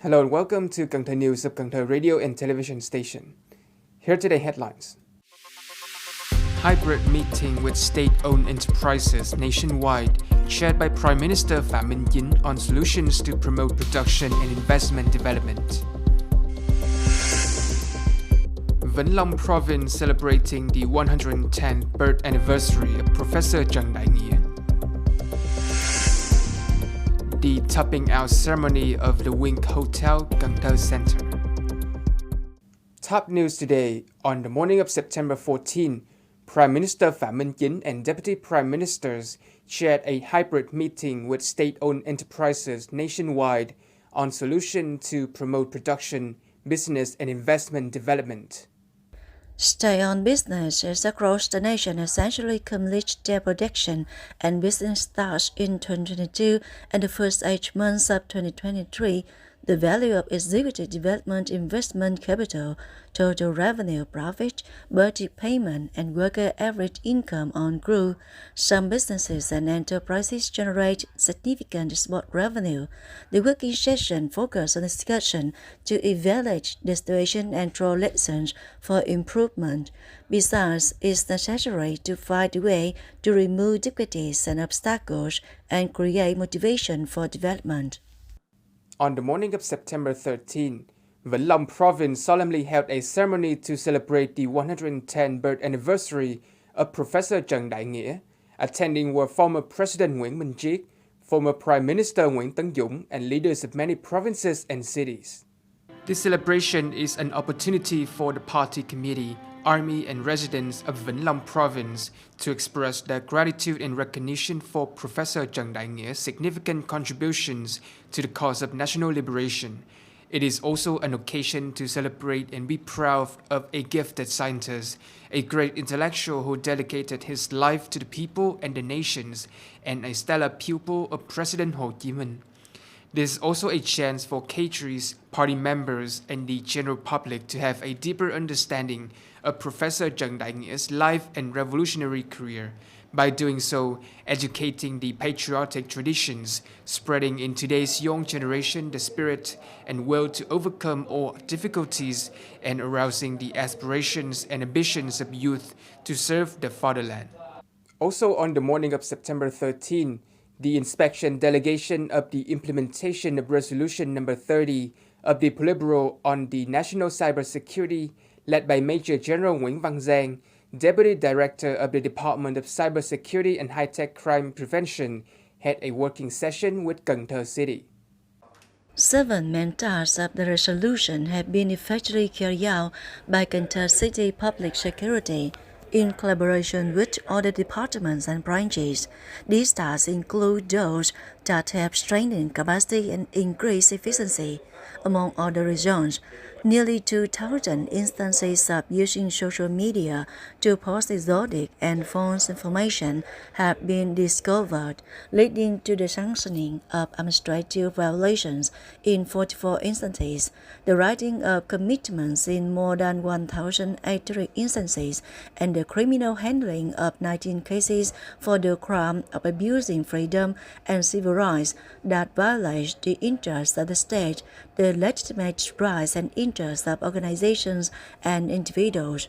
Hello and welcome to Cần Thơ News of Cần Thơ Radio and Television Station. Here are today's headlines. Hybrid meeting with state-owned enterprises nationwide, chaired by Prime Minister Phạm Minh Chính on solutions to promote production and investment development. Vĩnh Long Province celebrating the 110th birth anniversary of Professor Trần Đại Nghĩa. The topping out ceremony of the Wink Hotel, Cần Thơ Center. Top news today. On the morning of September 14, Prime Minister Phạm Minh Chính and Deputy Prime Ministers chaired a hybrid meeting with state-owned enterprises nationwide on solutions to promote production, business and investment development. State-owned businesses across the nation essentially completed their production and business starts in 2022 and the first 8 months of 2023. The value of executive development investment capital, total revenue profit, budget payment, and worker average income all grew. Some businesses and enterprises generate significant export revenue. The working session focused on discussion to evaluate the situation and draw lessons for improvement. Besides, it's necessary to find a way to remove difficulties and obstacles and create motivation for development. On the morning of September 13, Vĩnh Long Province solemnly held a ceremony to celebrate the 110th birth anniversary of Professor Trần Đại Nghĩa. Attending were former President Nguyễn Minh Triết, former Prime Minister Nguyễn Tấn Dũng, and leaders of many provinces and cities. This celebration is an opportunity for the party committee, army and residents of Vĩnh Long Province to express their gratitude and recognition for Professor Trần Đại Nghia's significant contributions to the cause of national liberation. It is also an occasion to celebrate and be proud of a gifted scientist, a great intellectual who dedicated his life to the people and the nations, and a stellar pupil of President Hồ Chí Minh. This is also a chance for cadres, party members, and the general public to have a deeper understanding of Professor Trần Đại Nghia's life and revolutionary career. By doing so, educating the patriotic traditions, spreading in today's young generation the spirit and will to overcome all difficulties, and arousing the aspirations and ambitions of youth to serve the fatherland. Also on the morning of September 13, the inspection delegation of the implementation of Resolution number 30 of the Politburo on the National Cybersecurity, led by Major General Nguyễn Văn Giang, Deputy Director of the Department of Cybersecurity and High-Tech Crime Prevention, had a working session with Cần Thơ City. 7 main tasks of the resolution have been effectively carried out by Cần Thơ City Public Security in collaboration with other departments and branches. These tasks include those that have strengthened capacity and increased efficiency. Among other results, nearly 2,000 instances of using social media to post exotic and false information have been discovered, leading to the sanctioning of administrative violations in 44 instances, the writing of commitments in more than 1,800 instances, and the criminal handling of 19 cases for the crime of abusing freedom and civil rights that violate the interests of the state, the legitimate rights and interests of organizations and individuals.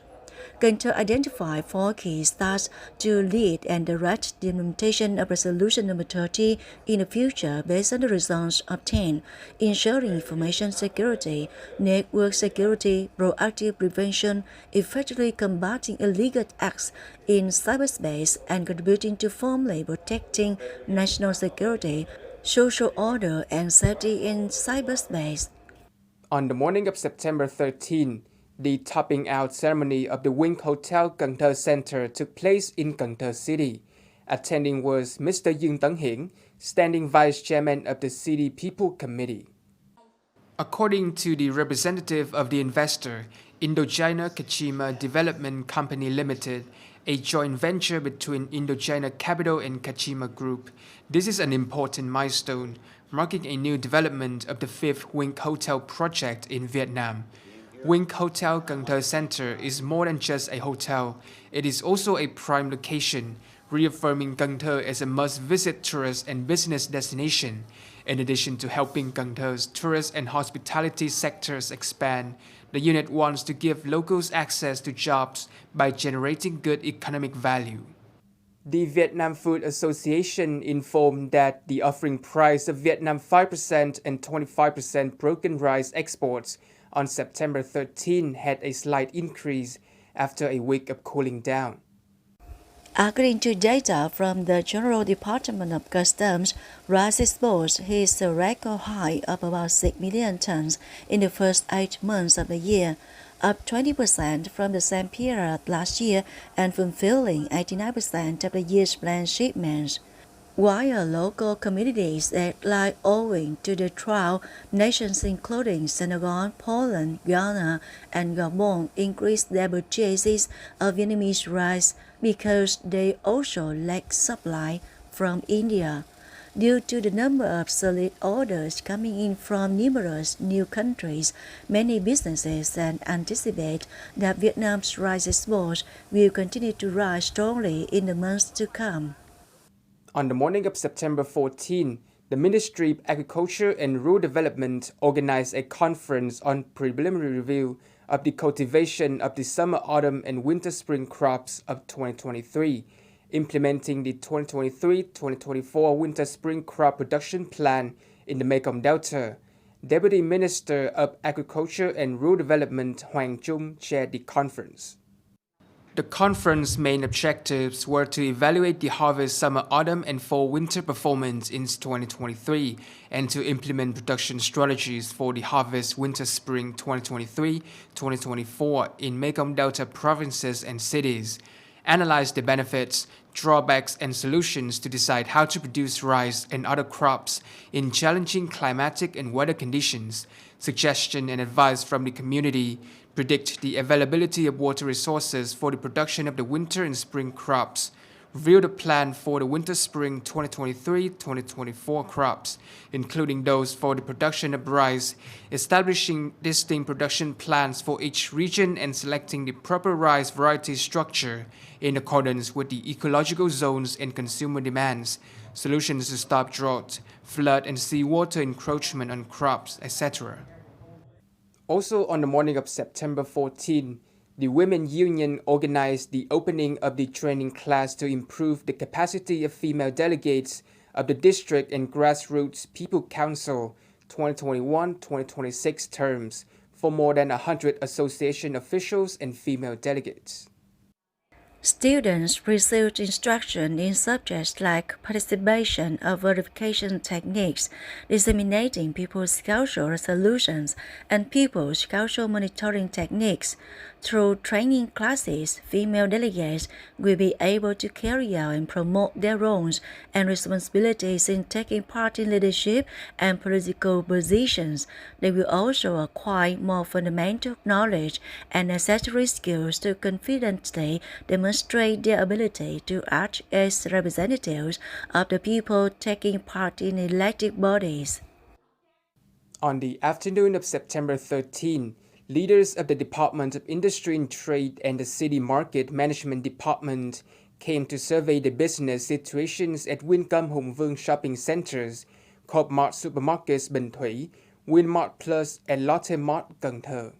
Cần Thơ identified 4 key tasks to lead and direct the implementation of Resolution number 30 in the future based on the results obtained, ensuring information security, network security, proactive prevention, effectively combating illegal acts in cyberspace, and contributing to firmly protecting national security, social order, and safety in cyberspace. On the morning of September 13, the topping out ceremony of the Wink Hotel Cần Thơ Center took place in Cần Thơ City. Attending was Mr. Dương Tấn Hiển, standing vice chairman of the City People Committee. According to the representative of the investor, Indochina Kachima Development Company Limited, a joint venture between Indochina Capital and Kachima Group, this is an important milestone, marking a new development of the 5th Wink Hotel project in Vietnam. Wink Hotel Cần Thơ Center is more than just a hotel. It is also a prime location, reaffirming Cần Thơ as a must-visit tourist and business destination. In addition to helping Cần Thö's tourist and hospitality sectors expand, the unit wants to give locals access to jobs by generating good economic value. The Vietnam Food Association informed that the offering price of Vietnam 5% and 25% broken rice exports on September 13 had a slight increase after a week of cooling down. According to data from the General Department of Customs, rice exports hit a record high of about 6 million tons in the first 8 months of the year, up 20% from the same period last year and fulfilling 89% of the year's planned shipments. While local communities that lie owing to the drought, nations including Senegal, Poland, Ghana, and Gabon increased their purchases of Vietnamese rice because they also lack supply from India. Due to the number of solid orders coming in from numerous new countries, many businesses then anticipate that Vietnam's rice exports will continue to rise strongly in the months to come. On the morning of September 14, the Ministry of Agriculture and Rural Development organized a conference on preliminary review of the cultivation of the summer, autumn, and winter spring crops of 2023, implementing the 2023-2024 winter spring crop production plan in the Mekong Delta. Deputy Minister of Agriculture and Rural Development Hoàng Trung chaired the conference. The conference's main objectives were to evaluate the harvest summer, autumn, and fall winter performance in 2023 and to implement production strategies for the harvest winter spring 2023-2024 in Mekong Delta provinces and cities, analyze the benefits, drawbacks, and solutions to decide how to produce rice and other crops in challenging climatic and weather conditions, suggestion and advice from the community, predict the availability of water resources for the production of the winter and spring crops, review the plan for the winter-spring 2023-2024 crops, including those for the production of rice, establishing distinct production plans for each region and selecting the proper rice variety structure in accordance with the ecological zones and consumer demands, solutions to stop drought, flood and seawater encroachment on crops, etc. Also on the morning of September 14, the Women Union organized the opening of the training class to improve the capacity of female delegates of the District and Grassroots People Council 2021-2026 terms for more than 100 association officials and female delegates. Students received instruction in subjects like participation or verification techniques, disseminating people's cultural solutions, and people's cultural monitoring techniques. Through training classes, female delegates will be able to carry out and promote their roles and responsibilities in taking part in leadership and political positions. They will also acquire more fundamental knowledge and necessary skills to confidently demonstrate their ability to act as representatives of the people taking part in elected bodies. On the afternoon of September 13, leaders of the Department of Industry and Trade and the City Market Management Department came to survey the business situations at Wincom Hùng Vương shopping centers, Coop Mart Supermarkets Bình Thủy, Winmart Plus, and Lotte Mart Cần Thơ.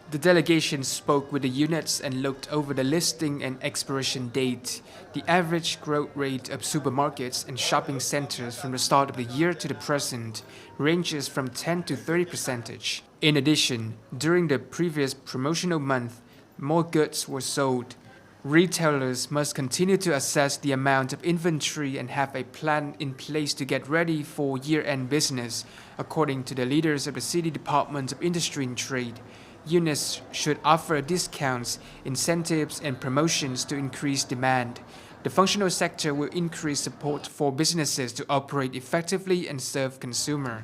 The delegation spoke with the units and looked over the listing and expiration date. The average growth rate of supermarkets and shopping centers from the start of the year to the present ranges from 10 to 30%. In addition, during the previous promotional month, more goods were sold. Retailers must continue to assess the amount of inventory and have a plan in place to get ready for year-end business, according to the leaders of the City Department of Industry and Trade. Units should offer discounts, incentives, and promotions to increase demand. The functional sector will increase support for businesses to operate effectively and serve consumer.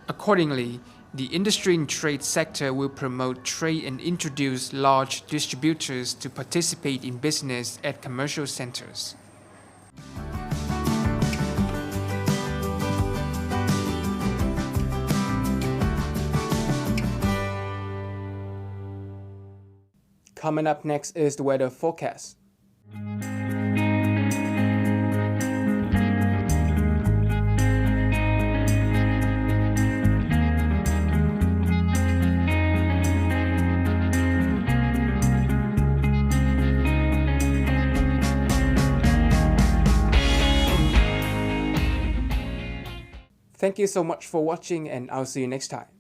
Accordingly, the industry and trade sector will promote trade and introduce large distributors to participate in business at commercial centers. Coming up next is the weather forecast. Thank you so much for watching and I'll see you next time.